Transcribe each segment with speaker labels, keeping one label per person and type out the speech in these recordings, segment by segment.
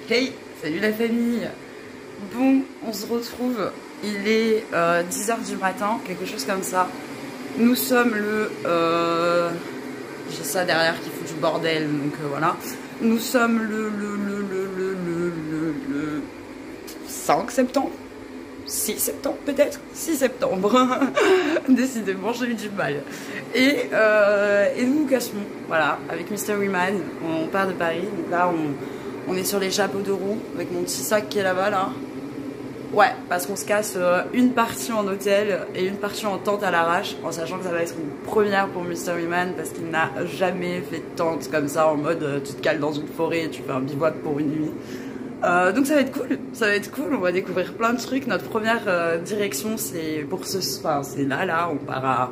Speaker 1: Hey, salut la famille. Bon, on se retrouve, il est 10h du matin, quelque chose comme ça. Nous sommes le... j'ai ça derrière qui fout du bordel, donc voilà. Nous sommes le 5 septembre 6 septembre peut-être 6 septembre. Décidément, j'ai eu du mal. Et nous nous cassons, voilà, avec Mystery Man. On part de Paris, donc là on est sur les chapeaux de roue avec mon petit sac qui est là-bas là. Ouais, parce qu'on se casse une partie en hôtel et une partie en tente à l'arrache, en sachant que ça va être une première pour Mystery Man parce qu'il n'a jamais fait de tente comme ça en mode tu te cales dans une forêt et tu fais un bivouac pour une nuit. Donc ça va être cool, on va découvrir plein de trucs. Notre première direction c'est c'est là, on part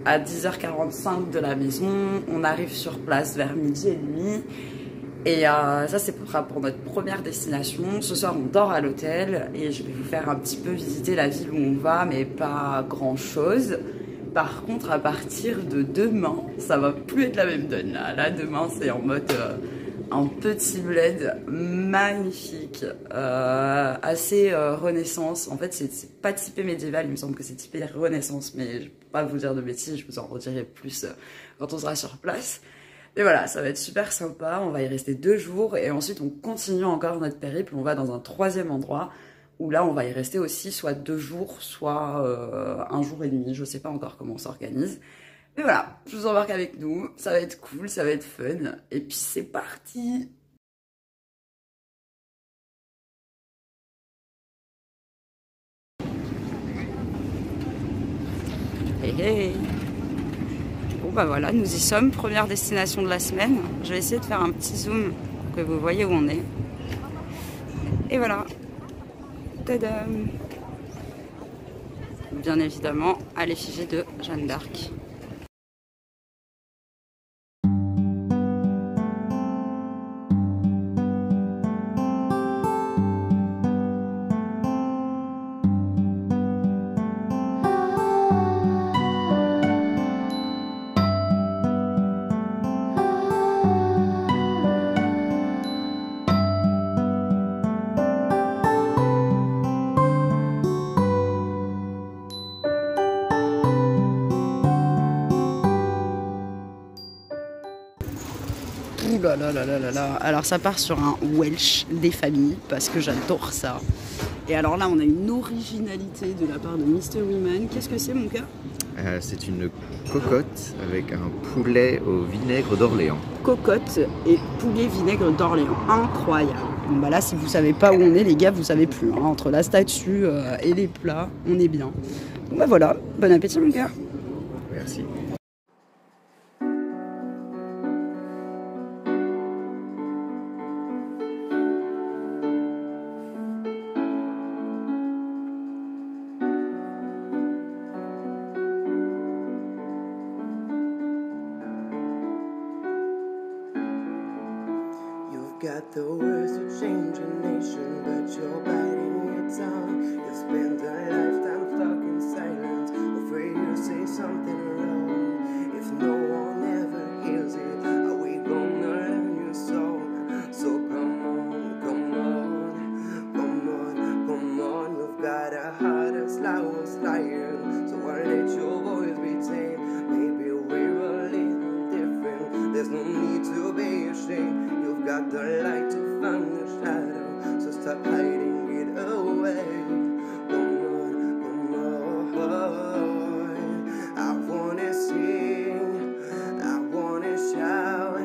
Speaker 1: à 10h45 de la maison, on arrive sur place vers 12h30. Et ça c'est pour notre première destination. Ce soir on dort à l'hôtel et je vais vous faire un petit peu visiter la ville où on va, mais pas grand chose. Par contre à partir de demain, ça va plus être la même donne là demain c'est en mode un petit bled magnifique, assez renaissance. En fait c'est pas typé médiéval, il me semble que c'est typé renaissance, mais je peux pas vous dire de bêtises, je vous en redirai plus quand on sera sur place. Et voilà, ça va être super sympa, on va y rester 2 jours et ensuite on continue encore notre périple, on va dans un 3e endroit où là on va y rester aussi soit 2 jours, soit 1 jour et demi, je sais pas encore comment on s'organise. Mais voilà, je vous embarque avec nous, ça va être cool, ça va être fun, et puis c'est parti! Hey hey! Bon bah voilà, nous y sommes, première destination de la semaine. Je vais essayer de faire un petit zoom pour que vous voyez où on est. Et voilà. Tadam! Bien évidemment, à l'effigie de Jeanne d'Arc. Alors ça part sur un Welsh des familles parce que j'adore ça. Et alors là on a une originalité de la part de Mystery Man. Qu'est-ce que c'est mon gars?
Speaker 2: C'est une cocotte avec un poulet au vinaigre d'Orléans.
Speaker 1: Cocotte et poulet vinaigre d'Orléans, incroyable. Bon bah là si vous savez pas où on est les gars, vous savez plus, hein. Entre la statue et les plats, on est bien. Donc bah voilà, bon appétit mon gars.
Speaker 2: Merci.
Speaker 3: Got the words to change a nation, but you're biting your tongue. You spend a lifetime stuck in silence, afraid you'll say something wrong. If no one ever hears it, are we gonna learn your song? So come on, come on, come on, come on. You've got a heart as loud as lion, so I'll let your voice be tame. Maybe we're a little different, there's no need to be ashamed. Got the light to find the shadow, so stop hiding it away. Come on, I wanna sing, I wanna shout,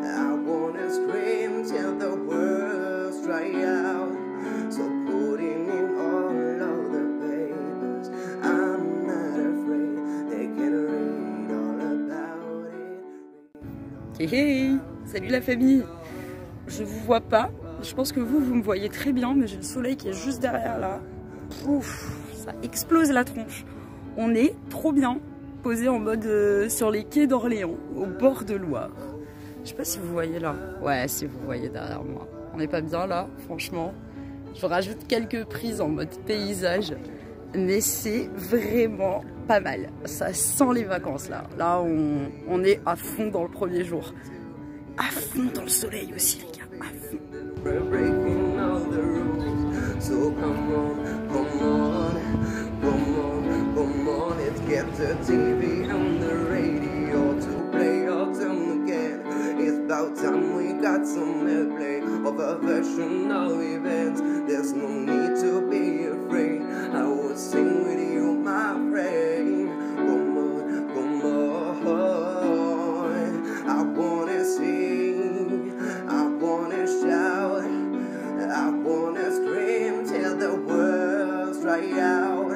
Speaker 3: I wanna scream till the words dry out. So putting in all of the papers, I'm not afraid, they can read all about it.
Speaker 1: Hey hey, salut la famille. Je vous vois pas, je pense que vous me voyez très bien, mais j'ai le soleil qui est juste derrière là. Ouf, ça explose la tronche. On est trop bien posé en mode sur les quais d'Orléans, au bord de Loire. Je sais pas si vous voyez là. Ouais, si vous voyez derrière moi. On n'est pas bien là, franchement. Je rajoute quelques prises en mode paysage, mais c'est vraiment pas mal. Ça sent les vacances là. Là, on est à fond dans le premier jour. À fond dans le soleil aussi les gars, à fond.
Speaker 3: of a version of events. There's no need to be afraid. I will sing with you, my friend. Come on, come on. I wanna sing, I wanna shout, I wanna scream till the world's dry out.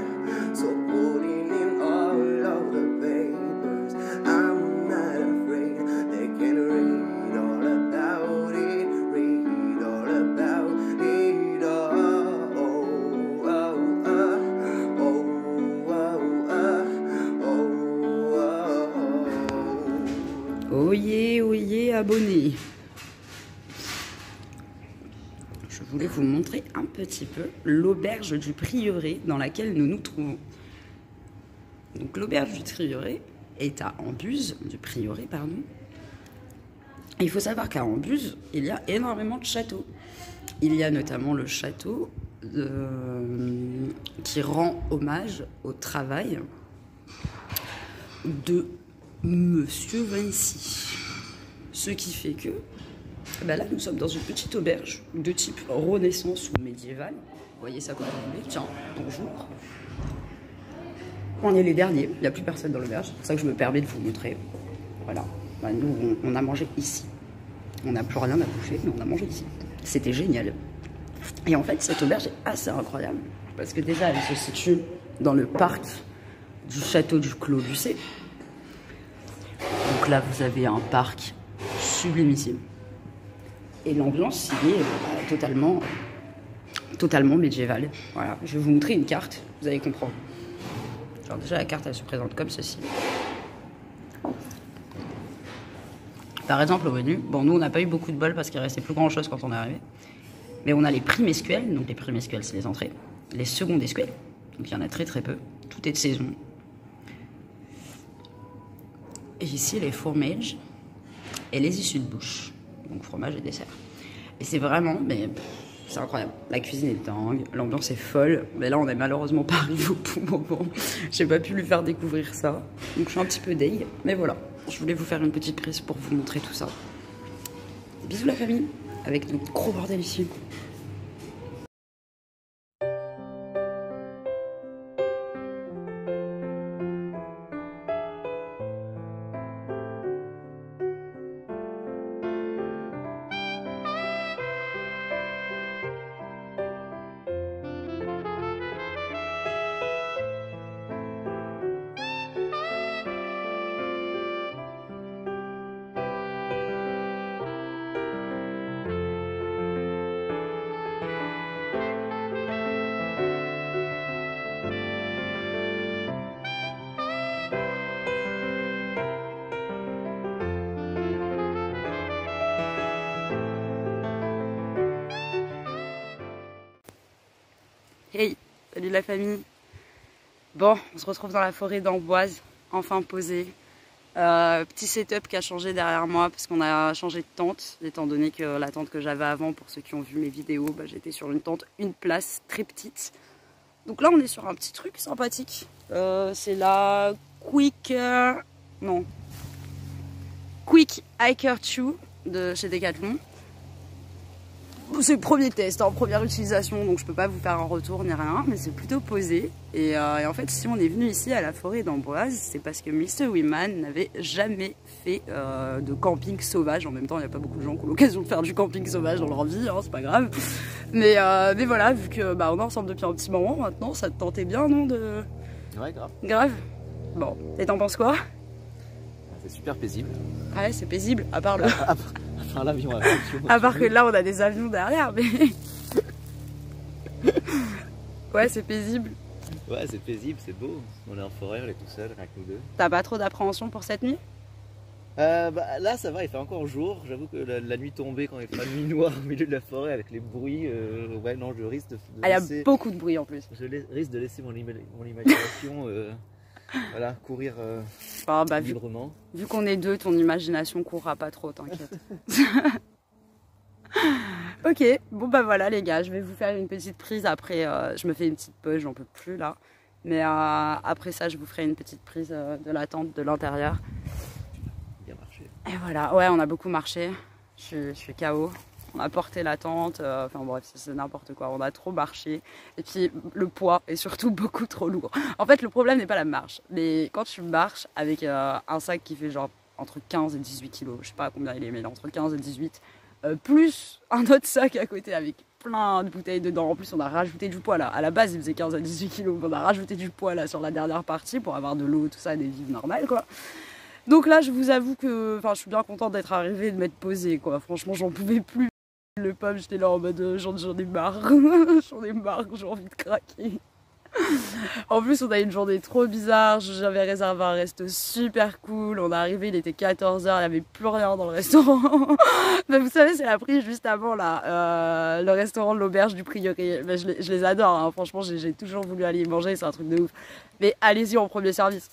Speaker 3: So putting in all of the papers, I'm not afraid. They can read all about it, read all about it. Oh, oh, oh, oh, oh, oh.
Speaker 1: Oyez, abonnés. Je voulais vous montrer un petit peu l'auberge du Prieuré dans laquelle nous nous trouvons. Donc l'auberge du Prieuré est à Ambuse, pardon. Et il faut savoir qu'à Ambuse, il y a énormément de châteaux. Il y a notamment le château qui rend hommage au travail de Monsieur Vinci. Ce qui fait que là, nous sommes dans une petite auberge de type Renaissance ou médiéval. Vous voyez ça comme vous voulez. Tiens, bonjour. On est les derniers, il n'y a plus personne dans l'auberge. C'est pour ça que je me permets de vous montrer. Voilà. Nous, on a mangé ici. On n'a plus rien à bouffer, mais on a mangé ici. C'était génial. Et en fait, cette auberge est assez incroyable. Parce que déjà, elle se situe dans le parc du château du Clos Lucé. Donc là, vous avez un parc sublimissime. Et l'ambiance, il est totalement médiévale. Voilà, je vais vous montrer une carte, vous allez comprendre. Genre déjà, la carte, elle se présente comme ceci. Par exemple, au menu, bon, nous, on n'a pas eu beaucoup de bol parce qu'il restait plus grand-chose quand on est arrivé. Mais on a les prix mesquels, donc les prix mesquels, c'est les entrées. Les secondes esquelles, donc il y en a très très peu. Tout est de saison. Et ici, les fromages et les issues de bouche. Donc fromage et dessert. Et c'est vraiment, mais c'est incroyable. La cuisine est dingue, l'ambiance est folle. Mais là, on n'est malheureusement pas arrivé au bon moment. J'ai pas pu lui faire découvrir ça. Donc je suis un petit peu deg. Mais voilà, je voulais vous faire une petite prise pour vous montrer tout ça. Bisous la famille, avec notre gros bordel ici. Hey, salut la famille. Bon, on se retrouve dans la forêt d'Amboise, enfin posé. Petit setup qui a changé derrière moi parce qu'on a changé de tente, étant donné que la tente que j'avais avant, pour ceux qui ont vu mes vidéos, j'étais sur une tente, une place très petite. Donc là, on est sur un petit truc sympathique. C'est la Quick Hiker 2 de chez Decathlon. C'est le premier test, en première utilisation, donc je peux pas vous faire un retour ni rien, mais c'est plutôt posé. Et en fait, si on est venu ici à la forêt d'Amboise, c'est parce que Mr. Wiman n'avait jamais fait de camping sauvage. En même temps, il n'y a pas beaucoup de gens qui ont l'occasion de faire du camping sauvage dans leur vie, hein, c'est pas grave. Mais voilà, vu que on est ensemble depuis un petit moment maintenant, ça te tentait bien, non de...
Speaker 2: Ouais, grave.
Speaker 1: Grave. Bon, et t'en penses quoi?
Speaker 2: C'est super paisible.
Speaker 1: Ouais, c'est paisible, à part le...
Speaker 2: Enfin, l'avion,
Speaker 1: à part que là, on a des avions derrière, mais... Ouais, c'est paisible.
Speaker 2: Ouais, c'est paisible, c'est beau. On est en forêt, on est tout seul, rien que nous deux.
Speaker 1: T'as pas trop d'appréhension pour cette nuit?
Speaker 2: Là, ça va, il fait encore jour. J'avoue que la nuit tombée, quand il fait la nuit noire au milieu de la forêt avec les bruits, ouais, non, je risque de
Speaker 1: il y a beaucoup de bruit en plus.
Speaker 2: Je risque de laisser mon imagination voilà, courir librement.
Speaker 1: Vu qu'on est deux, ton imagination courra pas trop, t'inquiète. Ok, bon voilà les gars, je vais vous faire une petite prise après, je me fais une petite pause, j'en peux plus là. Mais après ça, je vous ferai une petite prise de la tente, de l'intérieur.
Speaker 2: Bien marché.
Speaker 1: Et voilà, ouais, on a beaucoup marché, je suis KO. On a porté la tente, enfin bref, c'est n'importe quoi, on a trop marché. Et puis le poids est surtout beaucoup trop lourd. En fait, le problème n'est pas la marche, mais quand tu marches avec un sac qui fait genre entre 15 et 18 kilos, je sais pas combien il est, mais il est entre 15 et 18, plus un autre sac à côté avec plein de bouteilles dedans. En plus, on a rajouté du poids là. À la base, il faisait 15 à 18 kilos, on a rajouté du poids là sur la dernière partie pour avoir de l'eau, tout ça, des vives normales quoi. Donc là, je vous avoue que je suis bien contente d'être arrivée et de m'être posée quoi. Franchement, j'en pouvais plus. Le pub, j'étais là en mode j'en ai marre, j'en ai marre, j'ai envie de craquer. En plus, on a une journée trop bizarre, j'avais réservé un resto super cool, on est arrivé, il était 14h, il n'y avait plus rien dans le restaurant. Mais vous savez, c'est la prise juste avant là, le restaurant de l'auberge du Prieuré. Mais je les adore, hein. Franchement, j'ai toujours voulu aller y manger, c'est un truc de ouf. Mais allez-y en premier service,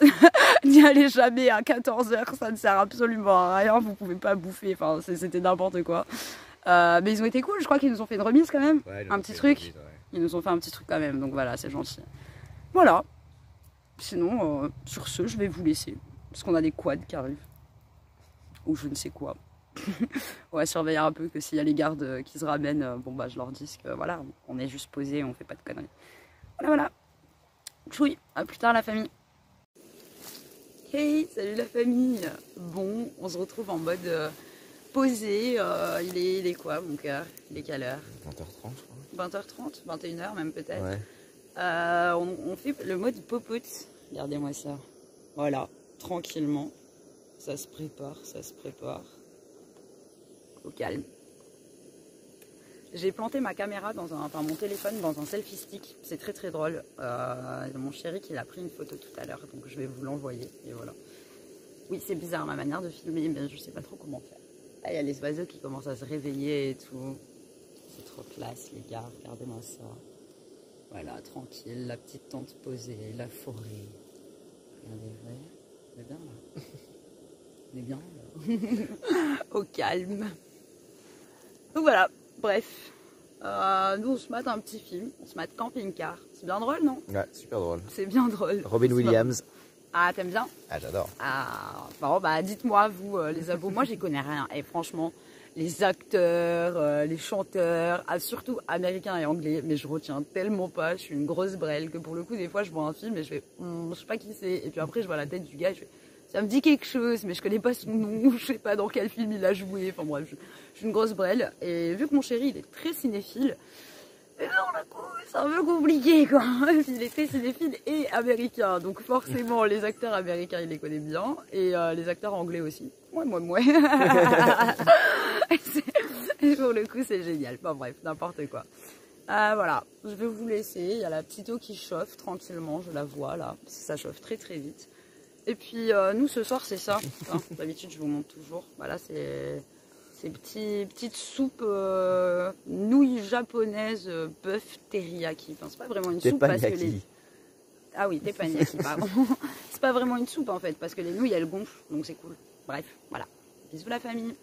Speaker 1: n'y allez jamais à 14h, ça ne sert absolument à rien, vous pouvez pas bouffer, enfin c'était n'importe quoi. Mais ils ont été cool, je crois qu'ils nous ont fait une remise quand même,
Speaker 2: Ouais,
Speaker 1: un petit truc.
Speaker 2: Remise, ouais.
Speaker 1: Ils nous ont fait un petit truc quand même, donc voilà, c'est gentil. Voilà. Sinon, sur ce, je vais vous laisser, parce qu'on a des quads qui arrivent, ou je ne sais quoi. On va surveiller un peu que s'il y a les gardes qui se ramènent, bon bah je leur dis que voilà, on est juste posé, on fait pas de conneries. Voilà. Chouï, à plus tard la famille. Hey, salut la famille. Bon, on se retrouve en mode posé. Il est quoi mon cœur? Il est quelle heure?
Speaker 2: 20h30 je crois.
Speaker 1: 20h30, 21h même peut-être.
Speaker 2: Ouais.
Speaker 1: On fait le mode popote. Regardez-moi ça. Voilà, tranquillement. Ça se prépare, ça se prépare. Au calme. J'ai planté ma caméra mon téléphone dans un selfie stick. C'est très très drôle. Mon chéri qui a pris une photo tout à l'heure, donc je vais vous l'envoyer. Et voilà. Oui, c'est bizarre ma manière de filmer, mais je sais pas trop comment faire. Là, il y a les oiseaux qui commencent à se réveiller et tout. C'est trop classe les gars, regardez-moi ça. Voilà, tranquille, la petite tente posée, la forêt. Regardez, vous voyez? On est bien là. On est bien là. Au calme. Donc voilà, bref. Nous on se mate un petit film, on se mate Camping Car. C'est bien drôle, non?
Speaker 2: Ouais, super drôle.
Speaker 1: C'est bien drôle.
Speaker 2: Robin Williams.
Speaker 1: Ah, t'aimes bien?
Speaker 2: Ah, j'adore.
Speaker 1: Ah, bon, bah dites-moi, vous, les abos, moi j'y connais rien. Et franchement, les acteurs, les chanteurs, surtout américains et anglais, mais je retiens tellement pas, je suis une grosse brêle que pour le coup, des fois je vois un film et je fais, je sais pas qui c'est. Et puis après, je vois la tête du gars et je fais, ça me dit quelque chose, mais je connais pas son nom, je sais pas dans quel film il a joué. Enfin bref, je suis une grosse brêle. Et vu que mon chéri, il est très cinéphile, et dans le coup, c'est un peu compliqué quoi. Il est très cinéphile et américain, donc forcément les acteurs américains il les connaît bien et les acteurs anglais aussi. Ouais. Et pour le coup c'est génial. Enfin bref, n'importe quoi. Voilà, je vais vous laisser. Il y a la petite eau qui chauffe tranquillement, je la vois là, parce que ça chauffe très très vite. Et puis nous ce soir c'est ça. Enfin, d'habitude je vous montre toujours. Voilà, c'est petites soupes nouilles japonaises bœuf teriyaki. Enfin, c'est pas vraiment une soupe parce que les... Ah oui, teppanyaki, pardon. C'est pas vraiment une soupe en fait parce que les nouilles elles gonflent donc c'est cool. Bref, voilà. Bisous la famille.